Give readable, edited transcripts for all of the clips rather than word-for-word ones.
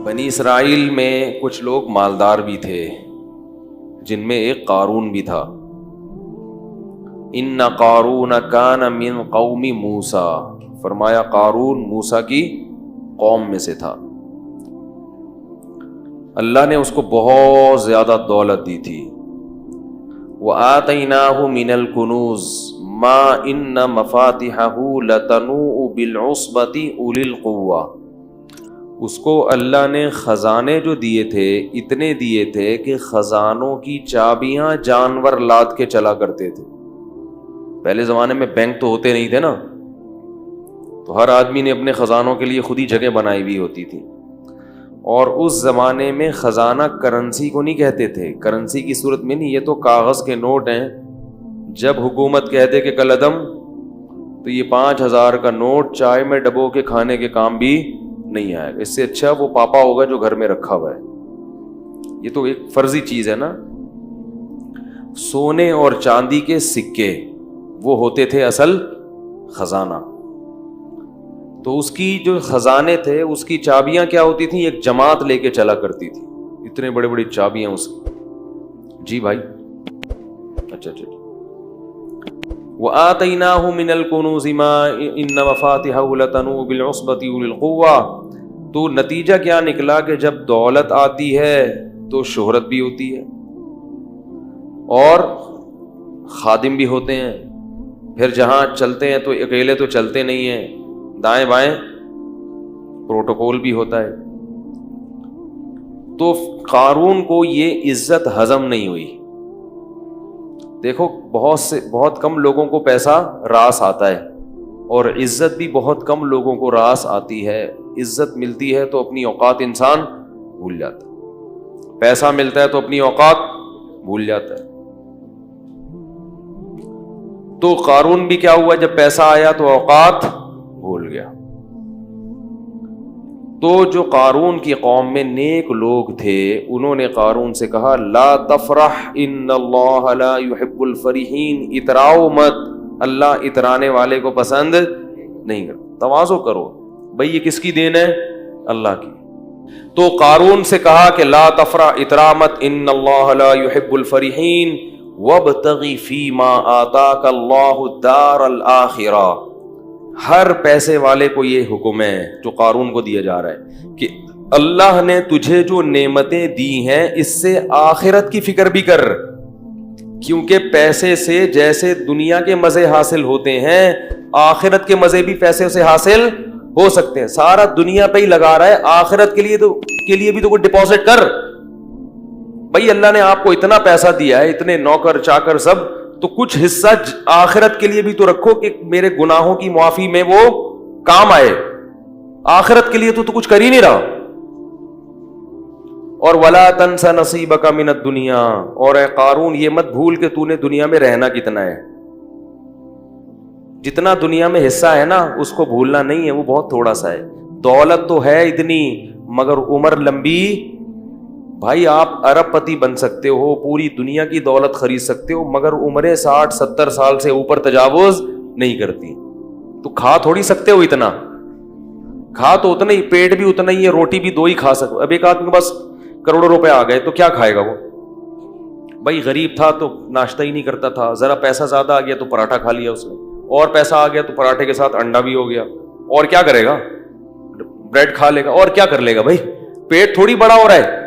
بنی اسرائیل میں کچھ لوگ مالدار بھی تھے، جن میں ایک قارون بھی تھا۔ ان قارون کان من قوم موسیٰ، فرمایا قارون موسیٰ کی قوم میں سے تھا۔ اللہ نے اس کو بہت زیادہ دولت دی تھی۔ وآتیناہ من الکنوز ما ان مفاتحہ لتنوء بالعصبۃ اولی القوہ، اس کو اللہ نے خزانے جو دیے تھے اتنے دیے تھے کہ خزانوں کی چابیاں جانور لاد کے چلا کرتے تھے۔ پہلے زمانے میں بینک تو ہوتے نہیں تھے نا، تو ہر آدمی نے اپنے خزانوں کے لیے خود ہی جگہ بنائی ہوئی ہوتی تھی۔ اور اس زمانے میں خزانہ کرنسی کو نہیں کہتے تھے، کرنسی کی صورت میں نہیں، یہ تو کاغذ کے نوٹ ہیں۔ جب حکومت کہتے کہ کل عدم، تو یہ 5,000 کا نوٹ چائے میں ڈبو کے کھانے کے کام بھی نہیں آئے گا، اس سے اچھا وہ پاپا ہوگا جو گھر میں رکھا ہوا ہے۔ یہ تو ایک فرضی چیز ہے نا۔ سونے اور چاندی کے سکے وہ ہوتے تھے اصل خزانہ۔ تو اس کی جو خزانے تھے اس کی چابیاں کیا ہوتی تھیں، ایک جماعت لے کے چلا کرتی تھی، اتنے بڑے بڑی چابیاں اس کی۔ جی بھائی، اچھا۔ وآتیناہ من الکنوز ما ان مفاتحہ لتنوء بالعصبۃ اولی القوہ، تو نتیجہ کیا نکلا کہ جب دولت آتی ہے تو شہرت بھی ہوتی ہے، اور خادم بھی ہوتے ہیں، پھر جہاں چلتے ہیں تو اکیلے تو چلتے نہیں ہیں، دائیں بائیں پروٹوکول بھی ہوتا ہے۔ تو قارون کو یہ عزت ہضم نہیں ہوئی۔ دیکھو بہت کم لوگوں کو پیسہ راس آتا ہے، اور عزت بھی بہت کم لوگوں کو راس آتی ہے۔ عزت ملتی ہے تو اپنی اوقات انسان بھول جاتا ہے، پیسہ ملتا ہے تو اپنی اوقات بھول جاتا ہے۔ تو قارون بھی کیا ہوا، جب پیسہ آیا تو اوقات بھول گیا۔ تو جو قارون کی قوم میں نیک لوگ تھے انہوں نے قارون سے کہا لا تفرح ان اللہ لا يحب الفرحین، اتراؤ مت، اللہ اترانے والے کو پسند نہیں کرتا۔ تواضع کرو، بھئی یہ کس کی دین ہے؟ اللہ کی۔ تو قارون سے کہا کہ لا تفرح، اترا مت، ان اللہ لا يحب الفرحین وابتغ فیما آتاک اللہ الدار الآخرہ۔ ہر پیسے والے کو یہ حکم ہے جو قارون کو دیا جا رہا ہے کہ اللہ نے تجھے جو نعمتیں دی ہیں اس سے آخرت کی فکر بھی کر، کیونکہ پیسے سے جیسے دنیا کے مزے حاصل ہوتے ہیں آخرت کے مزے بھی پیسے سے حاصل ہو سکتے ہیں۔ سارا دنیا پہ ہی لگا رہا ہے، آخرت کے لیے بھی تو کوئی ڈپازٹ کر۔ بھائی اللہ نے آپ کو اتنا پیسہ دیا ہے، اتنے نوکر چاکر سب، تو کچھ حصہ آخرت کے لیے بھی تو رکھو کہ میرے گناہوں کی معافی میں وہ کام آئے۔ آخرت کے لیے تو کچھ کر ہی نہیں رہا۔ اور وَلَا تَنْسَ نَصِيبَكَ مِنَ الدُّنْيَا، اور اے قارون یہ مت بھول کہ تو نے دنیا میں رہنا کتنا ہے۔ جتنا دنیا میں حصہ ہے نا اس کو بھولنا نہیں ہے، وہ بہت تھوڑا سا ہے۔ دولت تو ہے اتنی مگر عمر لمبی۔ بھائی آپ ارب پتی بن سکتے ہو، پوری دنیا کی دولت خرید سکتے ہو، مگر عمریں 60-70 سال سے اوپر تجاوز نہیں کرتی۔ تو کھا تھوڑی سکتے ہو اتنا، کھا تو اتنا ہی، پیٹ بھی اتنا ہی ہے، روٹی بھی 2 ہی کھا سکو۔ اب ایک آدمی کے پاس کروڑوں روپے آ گئے تو کیا کھائے گا وہ؟ بھائی غریب تھا تو ناشتہ ہی نہیں کرتا تھا، ذرا پیسہ زیادہ آ گیا تو پراٹھا کھا لیا اس نے، اور پیسہ آ گیا تو پراٹھے کے ساتھ انڈا بھی ہو گیا، اور کیا کرے گا؟ بریڈ کھا لے گا، اور کیا کر لے گا؟ بھائی پیٹ تھوڑی بڑا ہو رہا ہے۔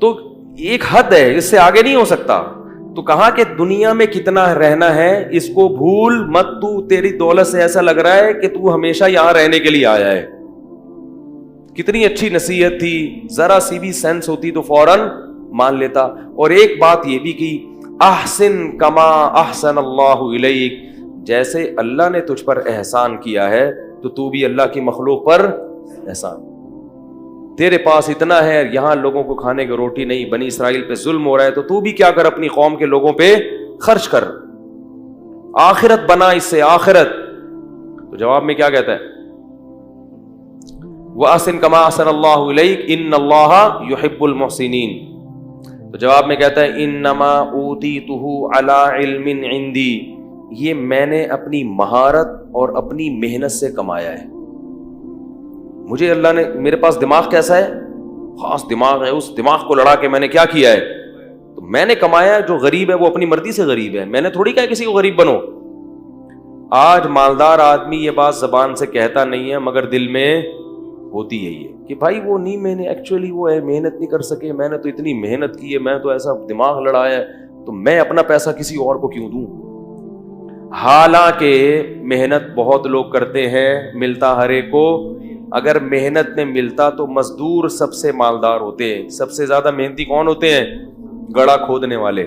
تو ایک حد ہے، اس سے آگے نہیں ہو سکتا۔ تو کہا کہ دنیا میں کتنا رہنا ہے اس کو بھول مت، تو تیری دولت سے ایسا لگ رہا ہے کہ تو ہمیشہ یہاں رہنے کے لیے آیا ہے۔ کتنی اچھی نصیحت تھی، ذرا سی بھی سینس ہوتی تو فوراً مان لیتا۔ اور ایک بات یہ بھی کی، احسن کما احسن اللہ الیک، جیسے اللہ نے تجھ پر احسان کیا ہے تو بھی اللہ کی مخلوق پر احسان۔ تیرے پاس اتنا ہے، یہاں لوگوں کو کھانے کی روٹی نہیں، بنی اسرائیل پہ ظلم ہو رہا ہے، تو بھی کیا کر، اپنی قوم کے لوگوں پہ خرچ کر، آخرت بنا اس سے، آخرت۔ تو جواب میں کیا کہتا ہے؟ وَأَحْسِن كَمَا أَحْسَنَ اللَّهُ إِلَيْكَ إِنَّ اللَّهَ يُحِبُّ الْمُحْسِنِينَ۔ تو جواب میں کہتا ہے إِنَّمَا أُوتِيتُهُ عَلَىٰ عِلْمٍ عِندِي، یہ میں نے اپنی مہارت اور اپنی محنت سے کمایا ہے۔ مجھے اللہ نے, میرے پاس دماغ کیسا ہے, خاص دماغ ہے, اس دماغ کو لڑا کے میں نے کیا کیا ہے, تو میں نے کمایا. جو غریب ہے وہ اپنی مرضی سے غریب ہے, میں نے تھوڑی کہا کسی کو غریب بنو. آج مالدار آدمی یہ بات زبان سے کہتا نہیں ہے مگر دل میں ہوتی ہے یہ کہ بھائی وہ نہیں, میں نے ایکچولی وہ ہے محنت نہیں کر سکے, میں نے تو اتنی محنت کی ہے, میں تو ایسا دماغ لڑایا ہے, تو میں اپنا پیسہ کسی اور کو کیوں دوں. حالانکہ محنت بہت لوگ کرتے ہیں, ملتا ہر ایک کو. اگر محنت میں ملتا تو مزدور سب سے مالدار ہوتے ہیں. سب سے زیادہ محنتی کون ہوتے ہیں؟ گڑھا کھودنے والے.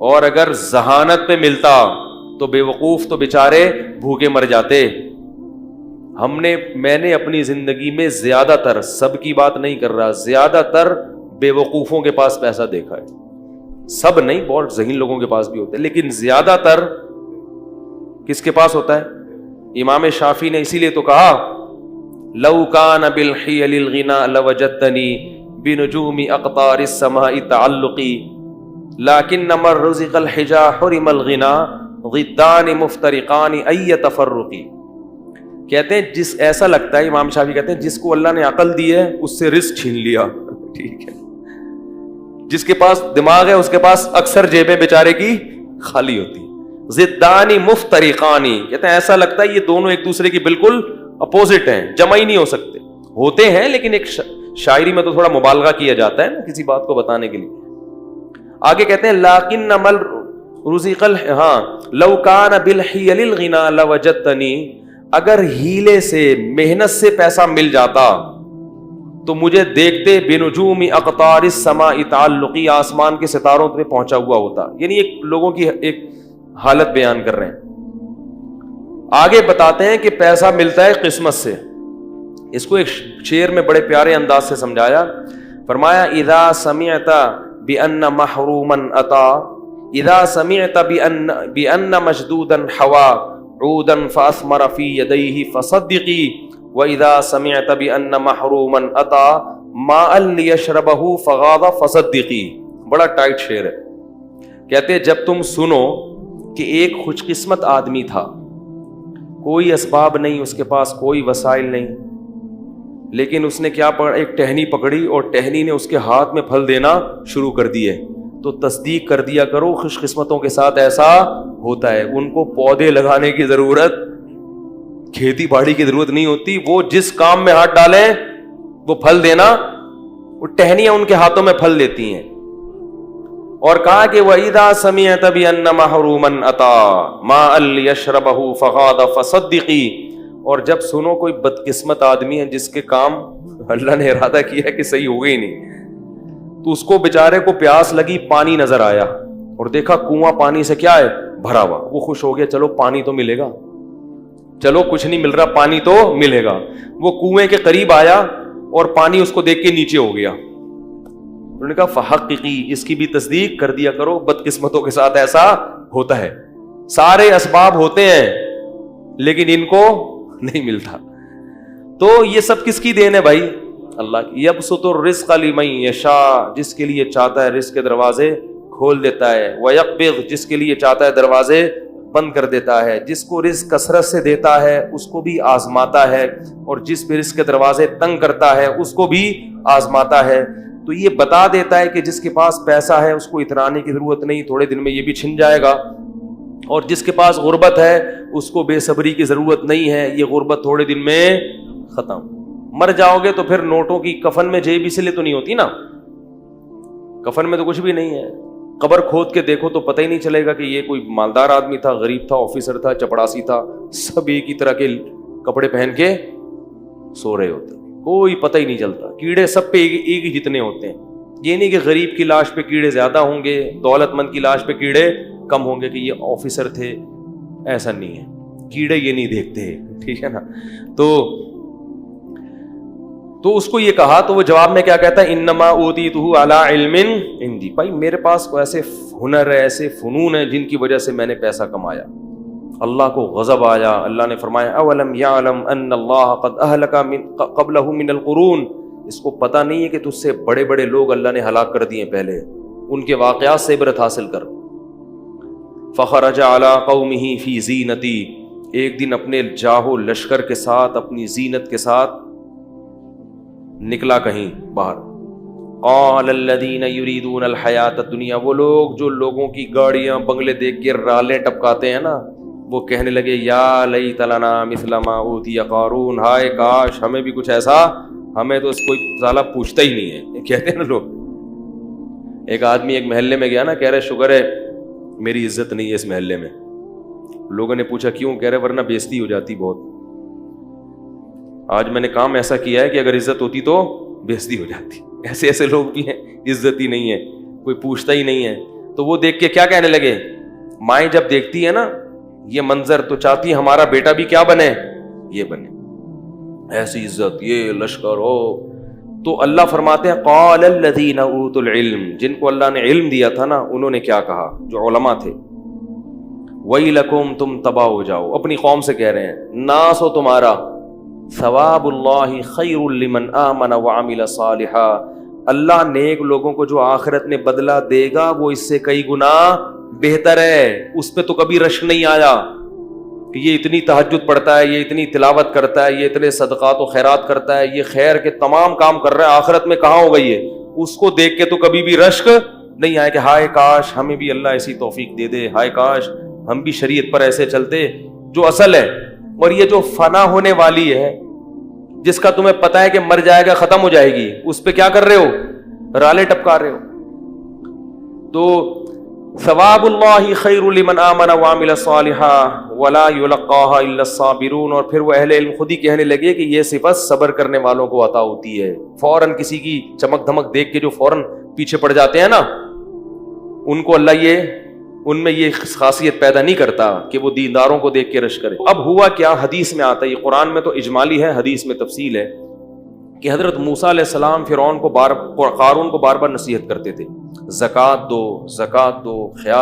اور اگر ذہانت میں ملتا تو بے وقوف تو بےچارے بھوکے مر جاتے. میں نے اپنی زندگی میں زیادہ تر, سب کی بات نہیں کر رہا, زیادہ تر بے وقوفوں کے پاس پیسہ دیکھا ہے. سب نہیں, بہت ذہین لوگوں کے پاس بھی ہوتا ہے, لیکن زیادہ تر کس کے پاس ہوتا ہے؟ امام شافعی نے اسی لیے تو کہا لو کان بالحیل الغنا لوجدتنی بنجوم اقطار السماء تعلقی لیکن من رزق الحجا حرم الغنا ضدان مفترقان ای تفرقی. کہتے ہیں جس, ایسا لگتا ہے, امام شافعی کہتے ہیں جس کو اللہ نے عقل دی ہے اس سے رزق چھین لیا. ٹھیک ہے, جس کے پاس دماغ ہے اس کے پاس اکثر جیبیں بیچارے کی خالی ہوتی. ضدان مفترقان, کہتے ہیں ایسا لگتا ہے یہ دونوں ایک دوسرے کی بالکل اپوزٹ ہیں, جمع ہی نہیں ہو سکتے. ہوتے ہیں لیکن ایک شاعری میں تو تھوڑا مبالغہ کیا جاتا ہے نا کسی بات کو بتانے کے لیے. آگے کہتے ہیں لیکن مل رزق لو کان بالحیل الغنا لوجدتنی, اگر ہیلے سے محنت سے پیسہ مل جاتا تو مجھے دیکھتے بنجوم اقطار السماء تعلقی, آسمان کے ستاروں پہ پہنچا ہوا ہوتا. یعنی ایک لوگوں کی ایک حالت بیان کر رہے ہیں. آگے بتاتے ہیں کہ پیسہ ملتا ہے قسمت سے. اس کو ایک شعر میں بڑے پیارے انداز سے سمجھایا. فرمایا اذا سمعت بان محروما اتا, اذا سمعت بان مشدودا حوا عودا فاثمر في يديه فصدقي واذا سمعت بان محروما اتى ماء ليشربه فغاض فصدقي. بڑا ٹائٹ شعر ہے. کہتے جب تم سنو کہ ایک خوش قسمت آدمی تھا, کوئی اسباب نہیں, اس کے پاس کوئی وسائل نہیں, لیکن اس نے کیا ایک ٹہنی پکڑی اور ٹہنی نے اس کے ہاتھ میں پھل دینا شروع کر دیے, تو تصدیق کر دیا کرو خوش قسمتوں کے ساتھ ایسا ہوتا ہے. ان کو پودے لگانے کی ضرورت, کھیتی باڑی کی ضرورت نہیں ہوتی, وہ جس کام میں ہاتھ ڈالیں وہ پھل دینا, وہ ٹہنیاں ان کے ہاتھوں میں پھل دیتی ہیں. اور کہا کہ وَإِذَا سَمِعْتَ بِأَنَّ مَحْرُومًا أَتَى مَاءً لِيَشْرَبَهُ فَغَاضَ فَصَدِّقِي. اور جب سنو کوئی بدقسمت آدمی ہے جس کے کام اللہ نے ارادہ کیا کہ صحیح ہو گئی نہیں, تو اس کو بیچارے کو پیاس لگی, پانی نظر آیا اور دیکھا کنواں پانی سے کیا ہے بھرا ہوا, وہ خوش ہو گیا, چلو پانی تو ملے گا, چلو کچھ نہیں مل رہا پانی تو ملے گا. وہ کنویں کے قریب آیا اور پانی اس کو دیکھ کے نیچے ہو گیا. انہوں نے کہا فحققی, اس کی بھی تصدیق کر دیا کرو, بدقسمتوں کے ساتھ ایسا ہوتا ہے. سارے اسباب ہوتے ہیں لیکن ان کو نہیں ملتا. تو یہ سب کس کی دین ہے بھائی؟ اللہ کی. یبسط الرزق لمن یشاء, جس کے لیے چاہتا ہے رزق کے دروازے کھول دیتا ہے. ویقبض, جس کے لیے چاہتا ہے دروازے بند کر دیتا ہے. جس کو رزق کثرت سے دیتا ہے اس کو بھی آزماتا ہے, اور جس پہ رزق کے دروازے تنگ کرتا ہے اس کو بھی آزماتا ہے. تو یہ بتا دیتا ہے کہ جس کے پاس پیسہ ہے اس کو اترانے کی ضرورت نہیں, تھوڑے دن میں یہ بھی چھن جائے گا. اور جس کے پاس غربت ہے اس کو بے صبری کی ضرورت نہیں ہے, یہ غربت تھوڑے دن میں ختم. مر جاؤ گے تو پھر نوٹوں کی کفن میں جیب اس لیے تو نہیں ہوتی نا, کفن میں تو کچھ بھی نہیں ہے. قبر کھود کے دیکھو تو پتہ ہی نہیں چلے گا کہ یہ کوئی مالدار آدمی تھا, غریب تھا, آفیسر تھا, چپڑاسی تھا, سب ایک ہی طرح کے کپڑے پہن کے سو رہے ہوتے, کوئی پتہ ہی نہیں چلتا. کیڑے سب پہ ایک ہی جتنے ہوتے ہیں. یہ نہیں کہ غریب کی لاش پہ کیڑے زیادہ ہوں گے, دولت مند کی لاش پہ کیڑے کم ہوں گے کہ یہ آفیسر تھے, ایسا نہیں ہے. کیڑے یہ نہیں دیکھتے, ٹھیک ہے نا. تو اس کو یہ کہا تو وہ جواب میں کیا کہتا ہے, انما اوتیتہ علی علم عندی. بھائی میرے پاس کو ایسے ہنر ہے, ایسے فنون ہیں جن کی وجہ سے میں نے پیسہ کمایا. اللہ کو غضب آیا, اللہ نے فرمایا اولم یعلم ان اللہ قد اہلک قبلہ من القرون, اس کو پتہ نہیں ہے کہ تجھ سے بڑے بڑے لوگ اللہ نے ہلاک کر دیے پہلے, ان کے واقعات سے عبرت حاصل کر. فخرج علی قومہ فی زینتی, ایک دن اپنے جاہو لشکر کے ساتھ، اپنی زینت کے ساتھ نکلا کہیں باہر. قال الذین یریدون الحیات الدنیا، وہ لوگ جو لوگوں کی گاڑیاں بنگلے دیکھ کے رالیں ٹپکاتے ہیں نا، وہ کہنے لگے یا لیت لنا مثل ما اوتی قارون، ہائے کاش ہمیں بھی کچھ ایسا، ہمیں تو کوئی سالہ پوچھتا ہی نہیں ہے. یہ کہتے ہیں نا لوگ. ایک آدمی ایک محلے میں گیا نا، کہہ رہے شکر ہے میری عزت نہیں ہے اس محلے میں. لوگوں نے پوچھا کیوں؟ کہہ رہے ورنہ بےزتی ہو جاتی بہت. آج میں نے کام ایسا کیا ہے کہ اگر عزت ہوتی تو بےزتی ہو جاتی. ایسے ایسے لوگ بھی ہیں، عزت ہی نہیں ہے، کوئی پوچھتا ہی نہیں ہے. تو وہ دیکھ کے کیا کہنے لگے، مائیں جب دیکھتی ہے نا یہ منظر تو چاہتی ہمارا بیٹا بھی کیا بنے، یہ بنے، ایسی عزت، یہ لشکر ہو. تو اللہ فرماتے ہیں قال الذین اوتوا العلم، جن کو اللہ نے علم دیا تھا نا، انہوں نے کیا کہا، جو علماء تھے، ویلکم، تم تباہ ہو جاؤ. اپنی قوم سے کہہ رہے ہیں ناس ہو تمہارا، ثواب اللہ خیر لمن آمن وعمل صالحا، اللہ نیک لوگوں کو جو آخرت میں بدلہ دے گا وہ اس سے کئی گنا بہتر ہے. اس پہ تو کبھی رشک نہیں آیا کہ یہ اتنی تہجد پڑھتا ہے، یہ اتنی تلاوت کرتا ہے، یہ اتنے صدقات و خیرات کرتا ہے، یہ خیر کے تمام کام کر رہا ہے، آخرت میں کہاں ہو گئی ہے. اس کو دیکھ کے تو کبھی بھی رشک نہیں آیا کہ ہائے کاش ہمیں بھی اللہ ایسی توفیق دے دے، ہائے کاش ہم بھی شریعت پر ایسے چلتے. جو اصل ہے، اور یہ جو فنا ہونے والی ہے، جس کا تمہیں پتا ہے کہ مر جائے گا، ختم ہو جائے گی، اس پہ کیا کر رہے ہو، رالے ٹپکا رہے ہو. تو ثواب اللہ خیر لمن آمن وعمل صالحا ولا یلقاها الا الصابرون. اور پھر وہ اہل علم خود ہی کہنے لگے کہ یہ صفت صبر کرنے والوں کو عطا ہوتی ہے. فوراً کسی کی چمک دھمک دیکھ کے جو فوراً پیچھے پڑ جاتے ہیں نا، ان کو اللہ ان میں یہ خاصیت پیدا نہیں کرتا کہ وہ دینداروں کو دیکھ کے رشک کرے. اب ہوا کیا، حدیث میں آتا ہے، یہ قرآن میں تو اجمالی ہے، حدیث میں تفصیل ہے، کہ حضرت موسیٰ علیہ السلام فرعون کو قارون کو بار بار نصیحت کرتے تھے، زکوٰۃ دو، زکوٰۃ دو، خیال